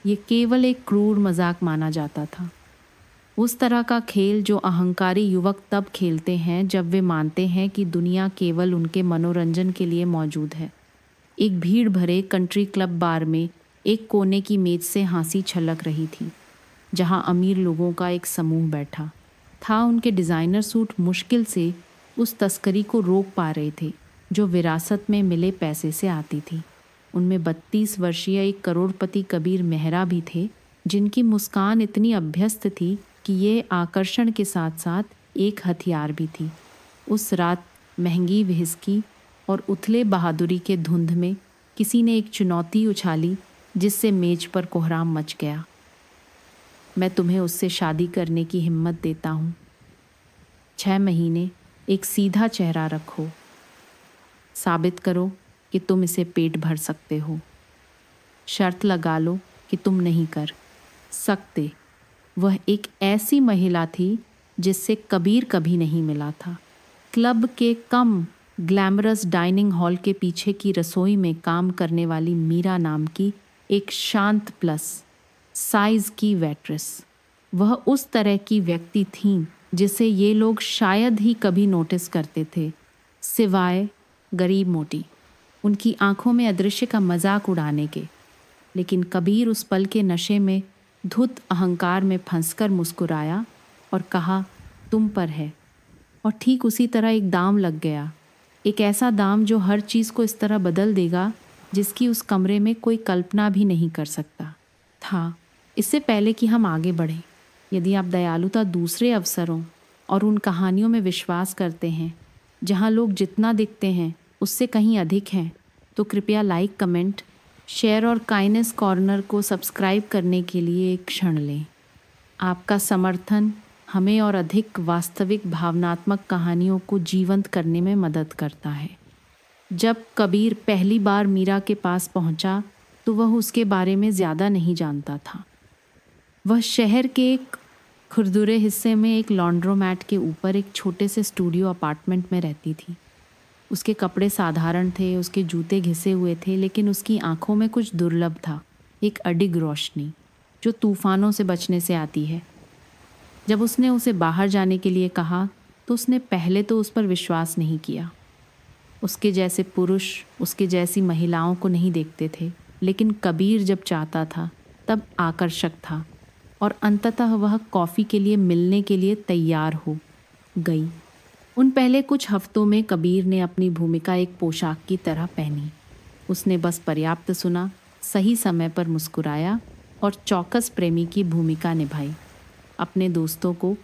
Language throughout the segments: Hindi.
ये केवल एक क्रूर मजाक माना जाता था। उस तरह का खेल जो अहंकारी युवक तब खेलते हैं जब वे मानते हैं कि दुनिया केवल उनके मनोरंजन के लिए मौजूद है। एक भीड़ भरे कंट्री क्लब बार में एक कोने की मेज से हंसी छलक रही थी, जहां अमीर लोगों का एक समूह बैठा था। उनके डिज़ाइनर सूट मुश्किल से उस तस्करी को रोक पा रहे थे जो विरासत में मिले पैसे से आती थी। उनमें 32 वर्षीय एक करोड़पति कबीर मेहरा भी थे, जिनकी मुस्कान इतनी अभ्यस्त थी कि ये आकर्षण के साथ साथ एक हथियार भी थी। उस रात महंगी व्हिस्की और उथले बहादुरी के धुंध में किसी ने एक चुनौती उछाली जिससे मेज पर कोहराम मच गया। मैं तुम्हें उससे शादी करने की हिम्मत देता हूँ। 6 महीने एक सीधा चेहरा रखो, साबित करो कि तुम इसे पेट भर सकते हो। शर्त लगा लो कि तुम नहीं कर सकते। वह एक ऐसी महिला थी जिससे कबीर कभी नहीं मिला था। क्लब के कम ग्लैमरस डाइनिंग हॉल के पीछे की रसोई में काम करने वाली मीरा नाम की एक शांत प्लस साइज की वेट्रेस। वह उस तरह की व्यक्ति थीं जिसे ये लोग शायद ही कभी नोटिस करते थे, सिवाय गरीब मोटी उनकी आंखों में अदृश्य का मजाक उड़ाने के। लेकिन कबीर उस पल के नशे में धुत अहंकार में फंसकर मुस्कुराया और कहा, तुम पर है। और ठीक उसी तरह एक दाम लग गया, एक ऐसा दाम जो हर चीज़ को इस तरह बदल देगा जिसकी उस कमरे में कोई कल्पना भी नहीं कर सकता था। इससे पहले कि हम आगे बढ़ें, यदि आप दयालुता दूसरे अवसरों और उन कहानियों में विश्वास करते हैं जहां लोग जितना दिखते हैं उससे कहीं अधिक हैं, तो कृपया लाइक, कमेंट, शेयर और काइनेस कॉर्नर को सब्सक्राइब करने के लिए एक क्षण लें। आपका समर्थन हमें और अधिक वास्तविक भावनात्मक कहानियों को जीवंत करने में मदद करता है। जब कबीर पहली बार मीरा के पास पहुंचा तो वह उसके बारे में ज़्यादा नहीं जानता था। वह शहर के एक खुरदुरे हिस्से में एक लॉन्ड्रोमैट के ऊपर एक छोटे से स्टूडियो अपार्टमेंट में रहती थी। उसके कपड़े साधारण थे, उसके जूते घिसे हुए थे, लेकिन उसकी आंखों में कुछ दुर्लभ था, एक अडिग रोशनी जो तूफानों से बचने से आती है। जब उसने उसे बाहर जाने के लिए कहा तो उसने पहले तो उस पर विश्वास नहीं किया। उसके जैसे पुरुष उसके जैसी महिलाओं को नहीं देखते थे, लेकिन कबीर जब चाहता था तब आकर्षक था और अंततः वह कॉफ़ी के लिए मिलने के लिए तैयार हो गई। उन पहले कुछ हफ्तों में कबीर ने अपनी भूमिका एक पोशाक की तरह पहनी। उसने बस पर्याप्त सुना, सही समय पर मुस्कुराया और चौकस प्रेमी की भूमिका निभाई। अपने दोस्तों को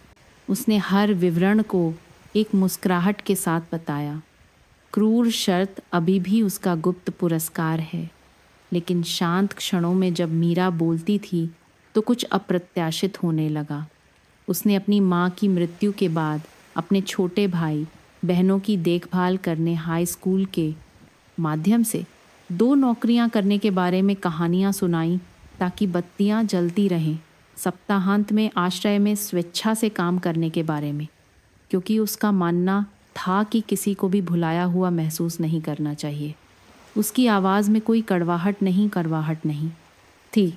उसने हर विवरण को एक मुस्कुराहट के साथ बताया। क्रूर शर्त अभी भी उसका गुप्त पुरस्कार है, लेकिन शांत क्षणों में जब मीरा बोलती थी तो कुछ अप्रत्याशित होने लगा। उसने अपनी माँ की मृत्यु के बाद अपने छोटे भाई बहनों की देखभाल करने हाई स्कूल के माध्यम से 2 नौकरियां करने के बारे में कहानियां सुनाई ताकि बत्तियां जलती रहें। सप्ताहांत में आश्रय में स्वेच्छा से काम करने के बारे में, क्योंकि उसका मानना था कि किसी को भी भुलाया हुआ महसूस नहीं करना चाहिए। उसकी आवाज़ में कोई कड़वाहट नहीं थी,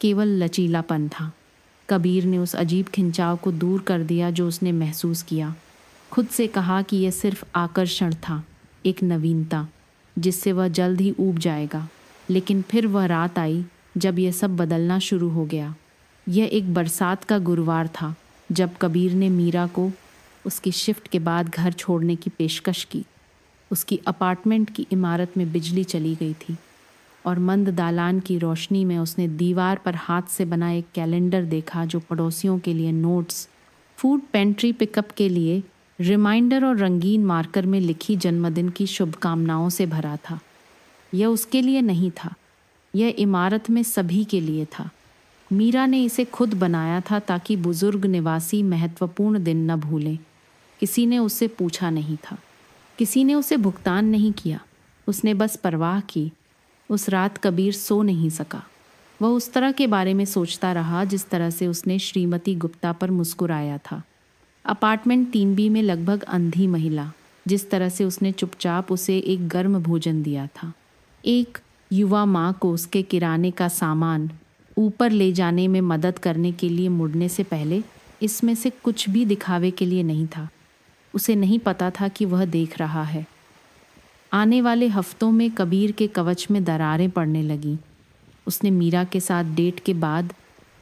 केवल लचीलापन था। कबीर ने उस अजीब खिंचाव को दूर कर दिया जो उसने महसूस किया। खुद से कहा कि यह सिर्फ आकर्षण था, एक नवीनता जिससे वह जल्द ही ऊब जाएगा। लेकिन फिर वह रात आई जब यह सब बदलना शुरू हो गया। यह एक बरसात का गुरुवार था जब कबीर ने मीरा को उसकी शिफ्ट के बाद घर छोड़ने की पेशकश की। उसकी अपार्टमेंट की इमारत में बिजली चली गई थी और मंद दालान की रोशनी में उसने दीवार पर हाथ से बना एक कैलेंडर देखा जो पड़ोसियों के लिए नोट्स, फूड पेंट्री पिकअप के लिए रिमाइंडर और रंगीन मार्कर में लिखी जन्मदिन की शुभकामनाओं से भरा था। यह उसके लिए नहीं था, यह इमारत में सभी के लिए था। मीरा ने इसे खुद बनाया था ताकि बुजुर्ग निवासी महत्वपूर्ण दिन न भूलें। किसी ने उससे पूछा नहीं था, किसी ने उसे भुगतान नहीं किया, उसने बस परवाह की। उस रात कबीर सो नहीं सका। वह उस तरह के बारे में सोचता रहा जिस तरह से उसने श्रीमती गुप्ता पर मुस्कुराया था। अपार्टमेंट 3B में लगभग अंधी महिला, जिस तरह से उसने चुपचाप उसे एक गर्म भोजन दिया था। एक युवा माँ को उसके किराने का सामान ऊपर ले जाने में मदद करने के लिए मुड़ने से पहले इसमें से कुछ भी दिखावे के लिए नहीं था। उसे नहीं पता था कि वह देख रहा है। आने वाले हफ्तों में कबीर के कवच में दरारें पड़ने लगीं। उसने मीरा के साथ डेट के बाद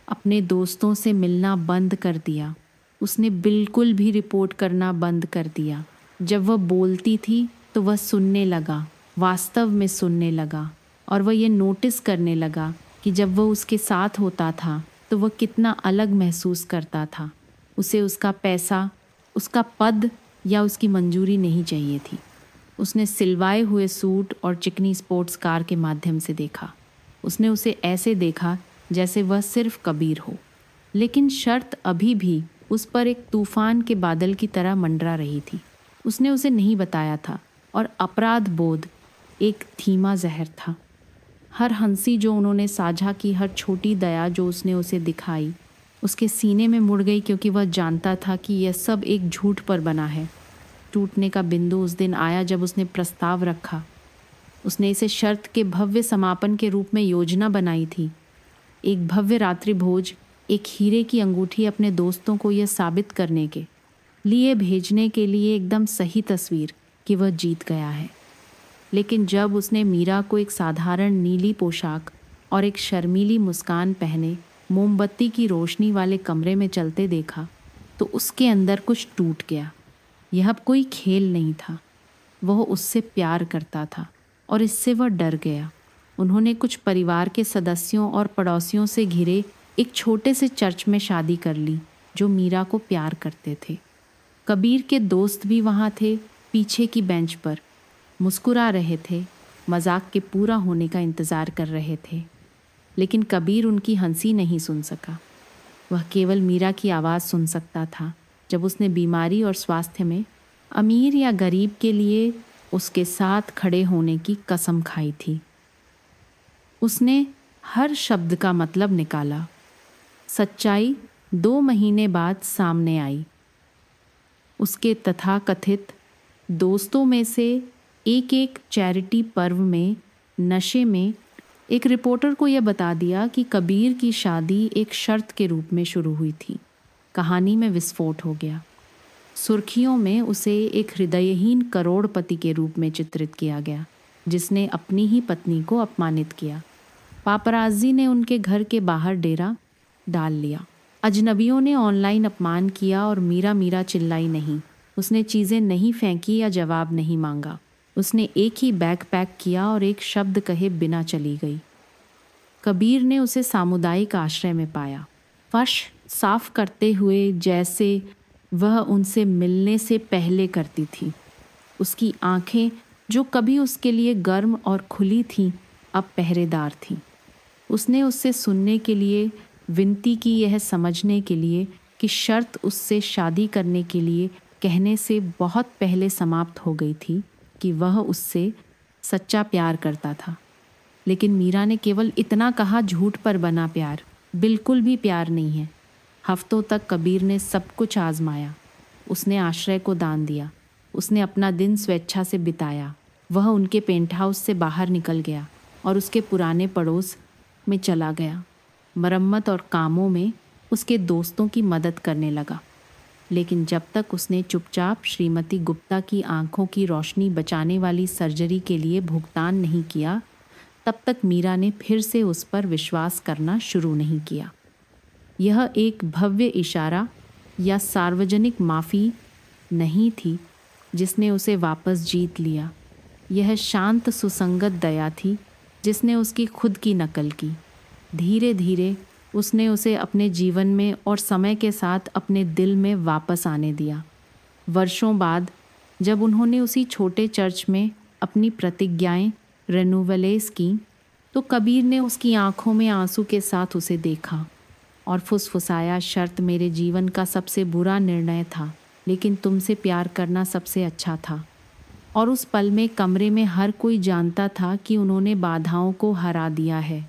अपने दोस्तों से मिलना बंद कर दिया। उसने बिल्कुल भी रिपोर्ट करना बंद कर दिया। जब वह बोलती थी तो वह सुनने लगा, वास्तव में सुनने लगा, और वह ये नोटिस करने लगा कि जब वह उसके साथ होता था तो वह कितना अलग महसूस करता था। उसे उसका पैसा, उसका पद या उसकी मंजूरी नहीं चाहिए थी। उसने सिलवाए हुए सूट और चिकनी स्पोर्ट्स कार के माध्यम से देखा। उसने उसे ऐसे देखा जैसे वह सिर्फ कबीर हो। लेकिन शर्त अभी भी उस पर एक तूफान के बादल की तरह मंडरा रही थी। उसने उसे नहीं बताया था, और अपराध बोध एक धीमा जहर था। हर हंसी जो उन्होंने साझा की, हर छोटी दया जो उसने उसे दिखाई, उसके सीने में मुड़ गई, क्योंकि वह जानता था कि यह सब एक झूठ पर बना है। टूटने का बिंदु उस दिन आया जब उसने प्रस्ताव रखा। उसने इसे शर्त के भव्य समापन के रूप में योजना बनाई थी। एक भव्य रात्रि भोज, एक हीरे की अंगूठी अपने दोस्तों को यह साबित करने के लिए भेजने के लिए एकदम सही तस्वीर कि वह जीत गया है। लेकिन जब उसने मीरा को एक साधारण नीली पोशाक और एक शर्मीली मुस्कान पहने मोमबत्ती की रोशनी वाले कमरे में चलते देखा तो उसके अंदर कुछ टूट गया। यह अब कोई खेल नहीं था। वह उससे प्यार करता था और इससे वह डर गया। उन्होंने कुछ परिवार के सदस्यों और पड़ोसियों से घिरे एक छोटे से चर्च में शादी कर ली जो मीरा को प्यार करते थे। कबीर के दोस्त भी वहाँ थे, पीछे की बेंच पर मुस्कुरा रहे थे, मजाक के पूरा होने का इंतज़ार कर रहे थे। लेकिन कबीर उनकी हंसी नहीं सुन सका। वह केवल मीरा की आवाज़ सुन सकता था जब उसने बीमारी और स्वास्थ्य में अमीर या गरीब के लिए उसके साथ खड़े होने की कसम खाई थी। उसने हर शब्द का मतलब निकाला। सच्चाई 2 महीने बाद सामने आई। उसके तथाकथित दोस्तों में से एक चैरिटी पर्व में नशे में एक रिपोर्टर को यह बता दिया कि कबीर की शादी एक शर्त के रूप में शुरू हुई थी। कहानी में विस्फोट हो गया। सुर्खियों में उसे एक हृदयहीन करोड़पति के रूप में चित्रित किया गया जिसने अपनी ही पत्नी को अपमानित किया। पापराजी ने उनके घर के बाहर डेरा डाल लिया। अजनबियों ने ऑनलाइन अपमान किया और मीरा मीरा चिल्लाई नहीं। उसने चीज़ें नहीं फेंकी या जवाब नहीं मांगा। उसने एक ही बैग पैक किया और एक शब्द कहे बिना चली गई। कबीर ने उसे सामुदायिक आश्रय में पाया, फर्श साफ करते हुए जैसे वह उनसे मिलने से पहले करती थी। उसकी आंखें जो कभी उसके लिए गर्म और खुली थीं, अब पहरेदार थीं। उसने उससे सुनने के लिए विनती की, यह समझने के लिए कि शर्त उससे शादी करने के लिए कहने से बहुत पहले समाप्त हो गई थी कि वह उससे सच्चा प्यार करता था। लेकिन मीरा ने केवल इतना कहा, झूठ पर बना प्यार बिल्कुल भी प्यार नहीं है। हफ्तों तक कबीर ने सब कुछ आजमाया। उसने आश्रय को दान दिया। उसने अपना दिन स्वेच्छा से बिताया। वह उनके पेंट हाउस से बाहर निकल गया और उसके पुराने पड़ोस में चला गया। मरम्मत और कामों में उसके दोस्तों की मदद करने लगा। लेकिन जब तक उसने चुपचाप श्रीमती गुप्ता की आंखों की रोशनी बचाने वाली सर्जरी के लिए भुगतान नहीं किया, तब तक मीरा ने फिर से उस पर विश्वास करना शुरू नहीं किया। यह एक भव्य इशारा या सार्वजनिक माफ़ी नहीं थी जिसने उसे वापस जीत लिया। यह शांत सुसंगत दया थी जिसने उसकी खुद की नकल की। धीरे धीरे उसने उसे अपने जीवन में और समय के साथ अपने दिल में वापस आने दिया। वर्षों बाद जब उन्होंने उसी छोटे चर्च में अपनी प्रतिज्ञाएं रेनूवलेस की, तो कबीर ने उसकी आंखों में आंसू के साथ उसे देखा और फुसफुसाया, शर्त मेरे जीवन का सबसे बुरा निर्णय था, लेकिन तुमसे प्यार करना सबसे अच्छा था। और उस पल में कमरे में हर कोई जानता था कि उन्होंने बाधाओं को हरा दिया है।